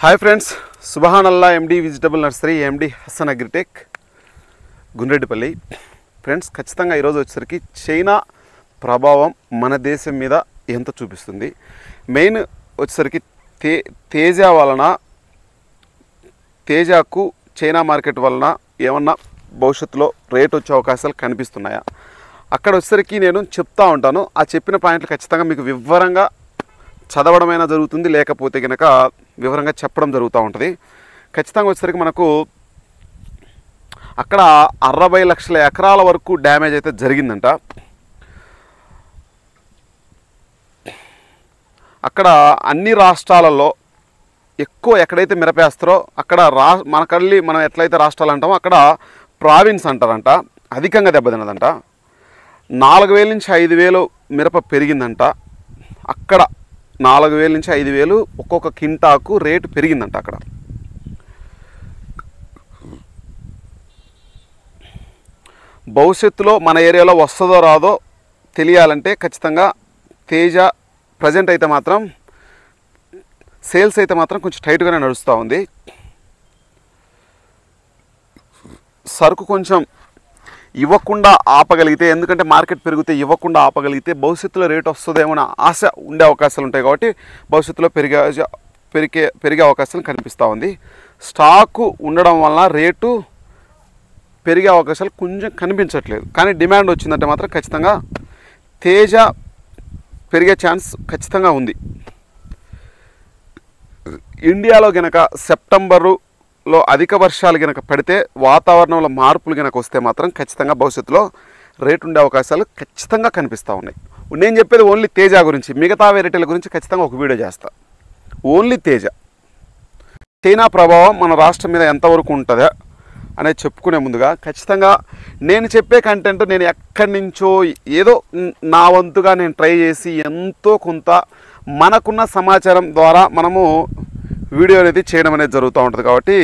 Hi friends, సుబహానల్లా MD vegetable nursery MD Hasan agritech Gundreddipalli. Friends, ఖచ్చితంగా ఈరోజు వచ్చేసరికి చైనా ప్రభావం మన దేశం మీద ఎంత చూపిస్తుంది, మెయిన్ వచ్చేసరికి తేజాకు చైనా మార్కెట్ వలన ఏమన్నా భవిష్యత్తులో రేట్ వచ్చే అవకాశాలు కనిపిస్తున్నాయా, అక్కడ వచ్చేసరికి నేను చెప్తా ఉంటాను. ఆ చెప్పిన పాయింట్లు ఖచ్చితంగా మీకు వివరంగా చదవడమైనా జరుగుతుంది, లేకపోతే కనుక వివరంగా చెప్పడం జరుగుతూ ఉంటుంది. ఖచ్చితంగా వచ్చేసరికి మనకు అక్కడ 60 లక్షల ఎకరాల వరకు డ్యామేజ్ అయితే జరిగిందంట. అక్కడ అన్ని రాష్ట్రాలలో ఎక్కువ ఎక్కడైతే మిరపేస్తారో అక్కడ మనం ఎట్లయితే రాష్ట్రాలు అంటామో అక్కడ ప్రావిన్స్ అంటారంట, అధికంగా దెబ్బతిన్నదంట. 4000 నుంచి 5000 మిరప పెరిగిందంట. అక్కడ 4000 నుంచి 5000 ఒక్కొక్క కింటాకు రేటు పెరిగిందంట. అక్కడ భవిష్యత్తులో మన ఏరియాలో వస్తుందో రాదో తెలియాలంటే ఖచ్చితంగా తేజ ప్రజెంట్ అయితే మాత్రం సేల్స్ అయితే మాత్రం కొంచెం టైట్గానే నడుస్తూ ఉంది. సరుకు కొంచెం ఇవ్వకుండా ఆపగలిగితే, ఎందుకంటే మార్కెట్ పెరిగితే ఇవ్వకుండా ఆపగలిగితే భవిష్యత్తులో రేటు వస్తుందేమో అని ఆశ ఉండే అవకాశాలు ఉంటాయి. కాబట్టి భవిష్యత్తులో పెరిగే అవకాశాలు కనిపిస్తూ ఉంది. స్టాకు ఉండడం వలన రేటు పెరిగే అవకాశాలు కొంచెం కనిపించట్లేదు. కానీ డిమాండ్ వచ్చిందంటే మాత్రం ఖచ్చితంగా తేజ పెరిగే ఛాన్స్ ఖచ్చితంగా ఉంది. ఇండియాలో గనక సెప్టెంబరులో అధిక వర్షాలు గనక పడితే, వాతావరణంలో మార్పులు గనక వస్తే మాత్రం ఖచ్చితంగా భవిష్యత్తులో రేటు ఉండే అవకాశాలు ఖచ్చితంగా కనిపిస్తూ ఉన్నాయి. నేను చెప్పేది ఓన్లీ తేజ గురించి, మిగతా వెరైటీల గురించి ఖచ్చితంగా ఒక వీడియో చేస్తా. ఓన్లీ తేజ చైనా ప్రభావం మన రాష్ట్రం మీద ఎంతవరకు ఉంటుందా అనేది చెప్పుకునే ముందుగా ఖచ్చితంగా నేను చెప్పే కంటెంట్ నేను ఎక్కడి నుంచో ఏదో నా వంతుగా నేను ట్రై చేసి ఎంతో కొంత మనకున్న సమాచారం ద్వారా మనము వీడియో అనేది చేయడం అనేది జరుగుతూ ఉంటుంది. కాబట్టి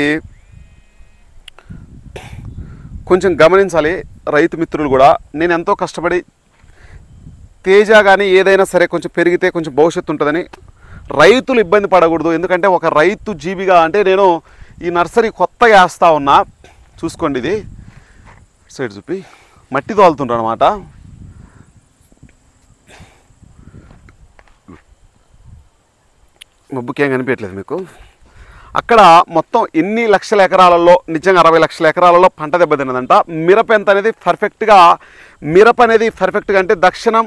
కొంచెం గమనించాలి రైతు మిత్రులు కూడా. నేను ఎంతో కష్టపడి తేజ కానీ ఏదైనా సరే కొంచెం పెరిగితే కొంచెం భవిష్యత్తు ఉంటుందని, రైతులు ఇబ్బంది పడకూడదు. ఎందుకంటే ఒక రైతు జీవిగా అంటే నేను ఈ నర్సరీ కొత్తగా వేస్తూ ఉన్నా. చూసుకోండి, ఇది సైడ్ చూపి మట్టి తోలుతుంటారు అనమాట. మబ్బుకేం కనిపించట్లేదు మీకు. అక్కడ మొత్తం ఎన్ని లక్షల ఎకరాలలో, నిజంగా 60 లక్షల ఎకరాలలో పంట దెబ్బతిన్నదంట. మిరప ఎంత అనేది పర్ఫెక్ట్గా అంటే దక్షిణం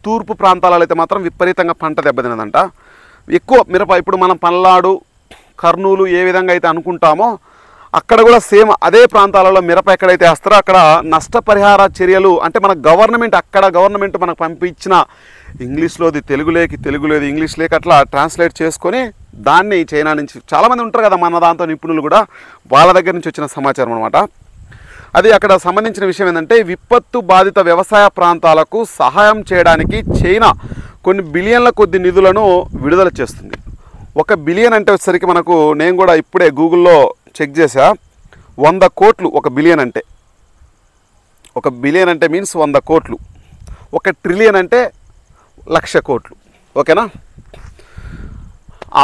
తూర్పు ప్రాంతాలలో అయితే మాత్రం విపరీతంగా పంట దెబ్బతిన్నదంట. ఎక్కువ మిరప ఇప్పుడు మనం పల్నాడు, కర్నూలు ఏ విధంగా అయితే అనుకుంటామో అక్కడ కూడా సేమ్ అదే ప్రాంతాలలో మిరప ఎక్కడైతే వేస్తారో అక్కడ నష్టపరిహార చర్యలు అంటే మన గవర్నమెంట్ మనకు పంపించిన ఇంగ్లీష్లోది తెలుగు లేదు ఇంగ్లీష్ లేక అట్లా ట్రాన్స్లేట్ చేసుకొని దాన్ని చైనా నుంచి చాలామంది ఉంటారు కదా మన దాంతో నిపుణులు కూడా, వాళ్ళ దగ్గర నుంచి వచ్చిన సమాచారం అనమాట. అది అక్కడ సంబంధించిన విషయం ఏంటంటే, విపత్తు బాధిత వ్యవసాయ ప్రాంతాలకు సహాయం చేయడానికి చైనా కొన్ని బిలియన్ల కొద్ది నిధులను విడుదల చేస్తుంది. 1 బిలియన్ అంటే వచ్చేసరికి మనకు, నేను కూడా ఇప్పుడే గూగుల్లో చెక్ చేసా, 100 కోట్లు 1 బిలియన్ అంటే. 1 బిలియన్ అంటే మీన్స్ 100 కోట్లు. 1 ట్రిలియన్ అంటే 1,00,000 కోట్లు. ఓకేనా?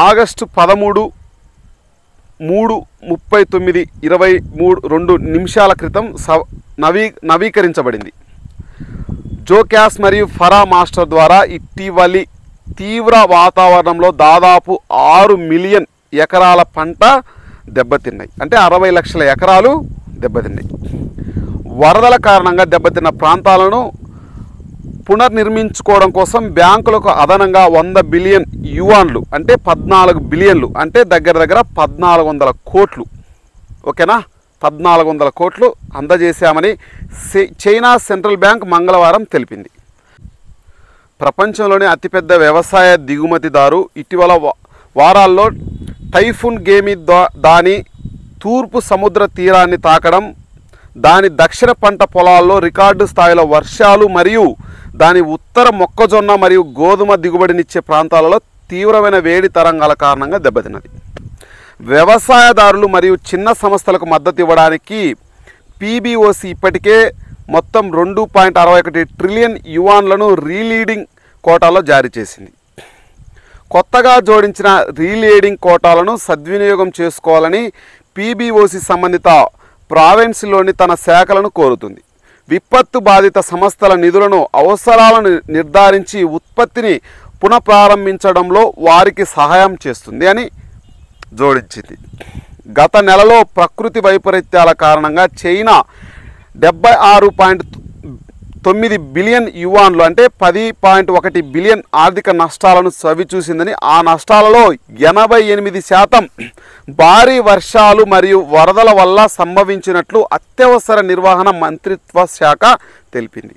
ఆగస్టు 13, 3:39:22 క్రితం నవీకరించబడింది. జోక్యాస్ మరియు ఫరా మాస్టర్ ద్వారా ఇటీవలి తీవ్ర వాతావరణంలో దాదాపు 6 మిలియన్ ఎకరాల పంట దెబ్బతిన్నాయి. అంటే 60 లక్షల ఎకరాలు దెబ్బతిన్నాయి. వరదల కారణంగా దెబ్బతిన్న ప్రాంతాలను పునర్నిర్మించుకోవడం కోసం బ్యాంకులకు అదనంగా 100 బిలియన్ యువాన్లు అంటే 14 బిలియన్లు అంటే దగ్గర 1400 కోట్లు. ఓకేనా? 1400 కోట్లు అందజేశామని చైనా సెంట్రల్ బ్యాంక్ మంగళవారం తెలిపింది. ప్రపంచంలోనే అతిపెద్ద వ్యవసాయ దిగుమతిదారు ఇటీవల వారాల్లో టైఫూన్ గేమి దాని తూర్పు సముద్ర తీరాన్ని తాకడం, దాని దక్షిణ పంట పొలాల్లో రికార్డు స్థాయిలో వర్షాలు మరియు దాని ఉత్తర మొక్కజొన్న మరియు గోధుమ దిగుబడినిచ్చే ప్రాంతాలలో తీవ్రమైన వేడి తరంగాల కారణంగా దెబ్బతిన్నది. వ్యవసాయదారులు మరియు చిన్న సంస్థలకు మద్దతు ఇవ్వడానికి పీబీఓసీ ఇప్పటికే మొత్తం 2.61 ట్రిలియన్ యువాన్లను రీలీడింగ్ కోటాలో జారీ చేసింది. కొత్తగా జోడించిన రీలేడింగ్ కోటాలను సద్వినియోగం చేసుకోవాలని పీబీఓసీ సంబంధిత ప్రావిన్స్లోని తన శాఖలను కోరుతుంది. విపత్తు బాధిత సంస్థల నిధులను అవసరాలను నిర్ధారించి ఉత్పత్తిని పునఃప్రారంభించడంలో వారికి సహాయం చేస్తుంది అని జోడించింది. గత నెలలో ప్రకృతి వైపరీత్యాల కారణంగా చైనా 76.9 బిలియన్ యువాన్లు అంటే 10.1 బిలియన్ ఆర్థిక నష్టాలను చవిచూసిందని, ఆ నష్టాలలో 88% భారీ వర్షాలు మరియు వరదల వల్ల సంభవించినట్లు అత్యవసర నిర్వహణ మంత్రిత్వ శాఖ తెలిపింది.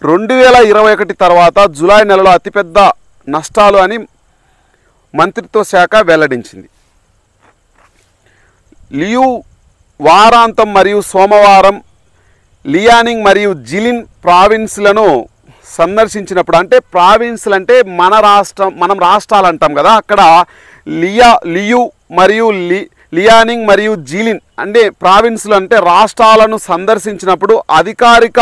2021 తర్వాత జూలై నెలలో అతిపెద్ద నష్టాలు అని మంత్రిత్వ శాఖ వెల్లడించింది. లియు వారాంతం మరియు సోమవారం లియానింగ్ మరియు జిలిన్ ప్రావిన్స్లను సందర్శించినప్పుడు, అంటే ప్రావిన్స్లు అంటే మనం రాష్ట్రాలు అంటాం కదా, అక్కడ లియు మరియు లియానింగ్ మరియు జిలిన్ అంటే ప్రావిన్స్లు అంటే రాష్ట్రాలను సందర్శించినప్పుడు అధికారిక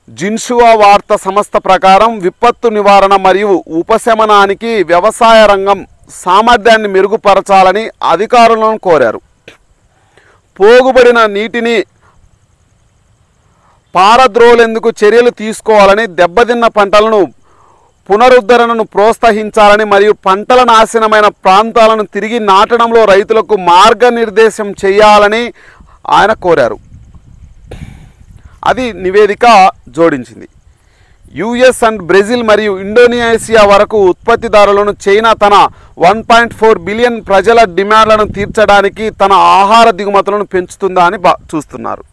జిన్షువా వార్తా సంస్థ ప్రకారం విపత్తు నివారణ మరియు ఉపశమనానికి వ్యవసాయ రంగం సామర్థ్యాన్ని మెరుగుపరచాలని అధికారులను కోరారు. పోగుబడిన నీటిని పారద్రోలేందుకు చర్యలు తీసుకోవాలని, దెబ్బతిన్న పంటలను పునరుద్ధరణను ప్రోత్సహించాలని మరియు పంటల నాశనమైన ప్రాంతాలను తిరిగి నాటడంలో రైతులకు మార్గనిర్దేశం చేయాలని ఆయన కోరారు. అది నివేదిక జోడించింది. యుఎస్ అండ్ బ్రెజిల్ మరియు ఇండోనేషియా వరకు ఉత్పత్తిదారులను చైనా తన 1.4 బిలియన్ ప్రజల డిమాండ్లను తీర్చడానికి తన ఆహార దిగుమతులను పెంచుతుందా అని చూస్తున్నారు.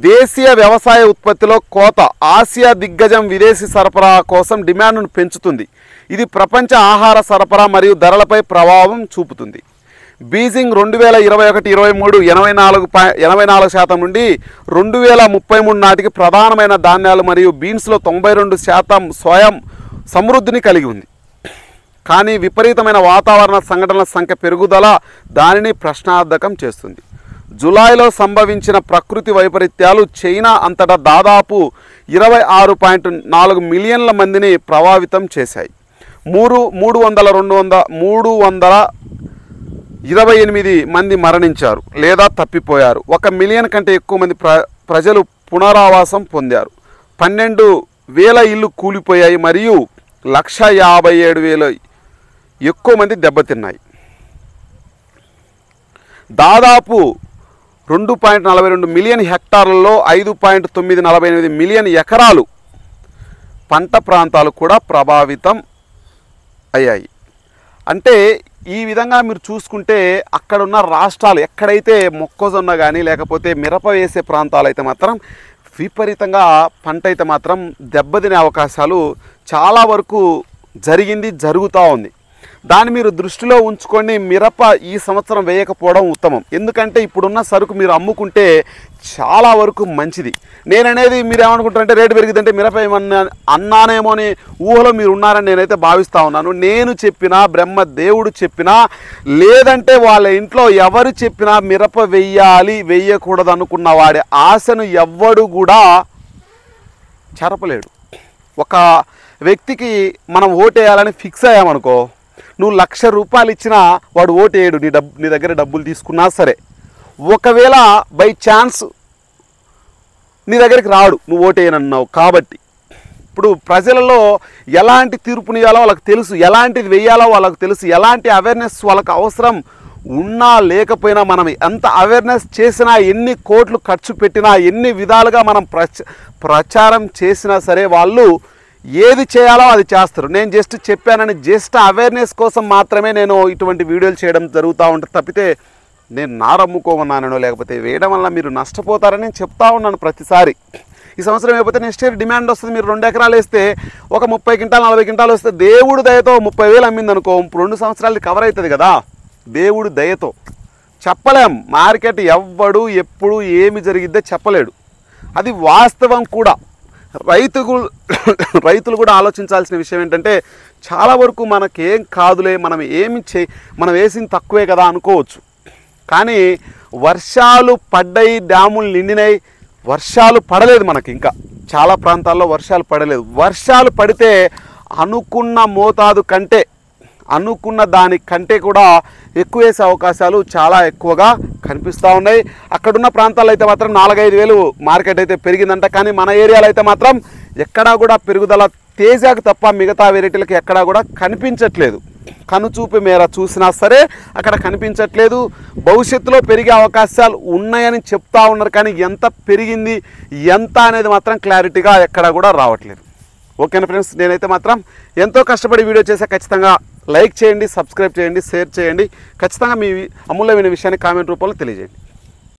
దేశీయ వ్యవసాయ ఉత్పత్తిలో కోత ఆసియా దిగ్గజం విదేశీ సరఫరా కోసం డిమాండ్ను పెంచుతుంది. ఇది ప్రపంచ ఆహార సరఫరా మరియు ధరలపై ప్రభావం చూపుతుంది. బీజింగ్ 2021-23 84% నుండి 2033 నాటికి ప్రధానమైన ధాన్యాలు మరియు బీన్స్లో 92% స్వయం సమృద్ధిని కలిగి ఉంది. కానీ విపరీతమైన వాతావరణ సంఘటనల సంఖ్య పెరుగుదల దానిని ప్రశ్నార్థకం చేస్తుంది. జూలైలో సంభవించిన ప్రకృతి వైపరీత్యాలు చైనా అంతటా దాదాపు 26.4 మిలియన్ల మందిని ప్రభావితం చేశాయి. 328 మంది మరణించారు లేదా తప్పిపోయారు. 1 మిలియన్ కంటే ఎక్కువ మంది ప్రజలు పునరావాసం పొందారు. 12,000 ఇళ్ళు కూలిపోయాయి మరియు 1,57,000 ఎక్కువ మంది దెబ్బతిన్నాయి. దాదాపు 2.42 మిలియన్ హెక్టార్లలో 5.948 మిలియన్ ఎకరాలు పంట ప్రాంతాలు కూడా ప్రభావితం అయ్యాయి. అంటే ఈ విధంగా మీరు చూసుకుంటే అక్కడ ఉన్న రాష్ట్రాలు ఎక్కడైతే మొక్కజొన్న కానీ లేకపోతే మిరప వేసే ప్రాంతాలు అయితే మాత్రం విపరీతంగా పంట అయితే మాత్రం దెబ్బతినే అవకాశాలు చాలా వరకు జరుగుతూ ఉంది. దాన్ని మీరు దృష్టిలో ఉంచుకొని మిరప ఈ సంవత్సరం వేయకపోవడం ఉత్తమం. ఎందుకంటే ఇప్పుడున్న సరుకు మీరు అమ్ముకుంటే చాలా వరకు మంచిది. నేననేది మీరు ఏమనుకుంటారంటే రేటు పెరిగిద్దంటే మిరప ఏమన్నా అన్నానేమో అని ఊహలో మీరు ఉన్నారని నేనైతే భావిస్తూ ఉన్నాను. నేను చెప్పినా బ్రహ్మ దేవుడు చెప్పినా లేదంటే వాళ్ళ ఇంట్లో ఎవరు చెప్పినా మిరప వెయ్యాలి వెయ్యకూడదు అనుకున్న వాడి ఆశను ఎవ్వడు కూడా చెరపలేడు. ఒక వ్యక్తికి మనం ఓటేయాలని ఫిక్స్ అయ్యామనుకో, నువ్వు 1,00,000 రూపాయలు ఇచ్చినా వాడు ఓటేయడు. నీ దగ్గర డబ్బులు తీసుకున్నా సరే. ఒకవేళ బై ఛాన్స్ నీ దగ్గరికి రాడు నువ్వు ఓటేయనన్నావు కాబట్టి. ఇప్పుడు ప్రజలలో ఎలాంటి తీర్పునియాలో వాళ్ళకి తెలుసు, ఎలాంటిది వెయ్యాలో వాళ్ళకి తెలుసు, ఎలాంటి అవేర్నెస్ వాళ్ళకి అవసరం ఉన్నా లేకపోయినా మనం ఎంత అవేర్నెస్ చేసినా, ఎన్ని కోట్లు ఖర్చు పెట్టినా, ఎన్ని విధాలుగా మనం ప్రచారం చేసినా సరే వాళ్ళు ఏది చేయాలో అది చేస్తారు. నేను జస్ట్ చెప్పానని జస్ట్ అవేర్నెస్ కోసం మాత్రమే నేను ఇటువంటి వీడియోలు చేయడం జరుగుతూ ఉంటుంది తప్పితే నేను నారమ్ముకోమన్నానో లేకపోతే వేయడం వల్ల మీరు నష్టపోతారని చెప్తా ఉన్నాను ప్రతిసారి. ఈ సంవత్సరం అయిపోతే నెక్స్ట్ ఇయర్ డిమాండ్ వస్తుంది. మీరు 2 ఎకరాలు వేస్తే ఒక 30 క్వింటాలు 40 క్వింటాలు వస్తే దేవుడు దయతో 30,000 అమ్మింది అనుకో, 2 సంవత్సరాలది కవర్ అవుతుంది కదా. దేవుడు దయతో చెప్పలేం. మార్కెట్ ఎవ్వడు ఎప్పుడు ఏమి జరిగిద్దో చెప్పలేడు. అది వాస్తవం కూడా. రైతులు కూడా ఆలోచించాల్సిన విషయం ఏంటంటే చాలా వరకు మనకేం కాదులే, మనం వేసింది తక్కువే కదా అనుకోవచ్చు. కానీ వర్షాలు పడ్డాయి, డ్యాములు నిండినాయి, వర్షాలు పడలేదు మనకి. ఇంకా చాలా ప్రాంతాల్లో వర్షాలు పడలేదు. వర్షాలు పడితే అనుకున్న మోతాదు కంటే అనుకున్న దానికంటే కూడా ఎక్కువ వేసే అవకాశాలు చాలా ఎక్కువగా కనిపిస్తూ ఉన్నాయి. అక్కడున్న ప్రాంతాల్లో అయితే మాత్రం 4-5 వేలు మార్కెట్ అయితే పెరిగిందంట. కానీ మన ఏరియాలో అయితే మాత్రం ఎక్కడా కూడా పెరుగుదల తేజాకు తప్ప మిగతా వెరైటీలకు ఎక్కడా కూడా కనిపించట్లేదు. కనుచూపు మేర చూసినా సరే అక్కడ కనిపించట్లేదు. భవిష్యత్తులో పెరిగే అవకాశాలు ఉన్నాయని చెప్తా ఉన్నారు, కానీ ఎంత పెరిగింది ఎంత అనేది మాత్రం క్లారిటీగా ఎక్కడా కూడా రావట్లేదు. ఓకేనా ఫ్రెండ్స్, నేనైతే మాత్రం ఎంతో కష్టపడి వీడియో చేసా. ఖచ్చితంగా లైక్ చేయండి, సబ్స్క్రైబ్ చేయండి, షేర్ చేయండి. ఖచ్చితంగా మీ అమూల్యమైన విషయాన్ని కామెంట్ రూపంలో తెలియజేయండి.